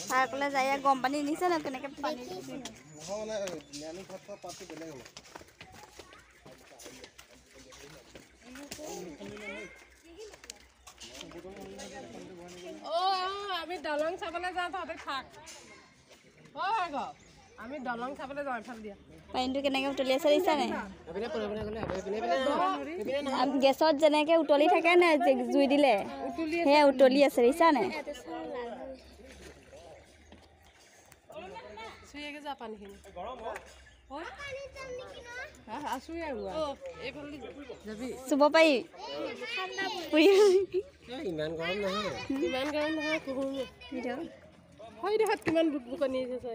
পাৰ্কলৈ যায় গৰম পানী নিছে ন কেনেকৈ পানী আমি দলং চাবলৈ যাওঁ তহঁতে থাক আমি দলং চাবলৈ যাওঁ এফাল দিয়া পানীটো কেনেকৈ উতলি আছে দেখিছা নাই গেছত যেনেকৈ উতলি থাকে নাই জুই দিলে সেয়া উতলি আছে দেখিছা নাই চুইয়াকে যা পানীখিনি চুব পাৰি ইমান গৰম নহয় হয় দেখাত কিমান বুকবুকনি আছে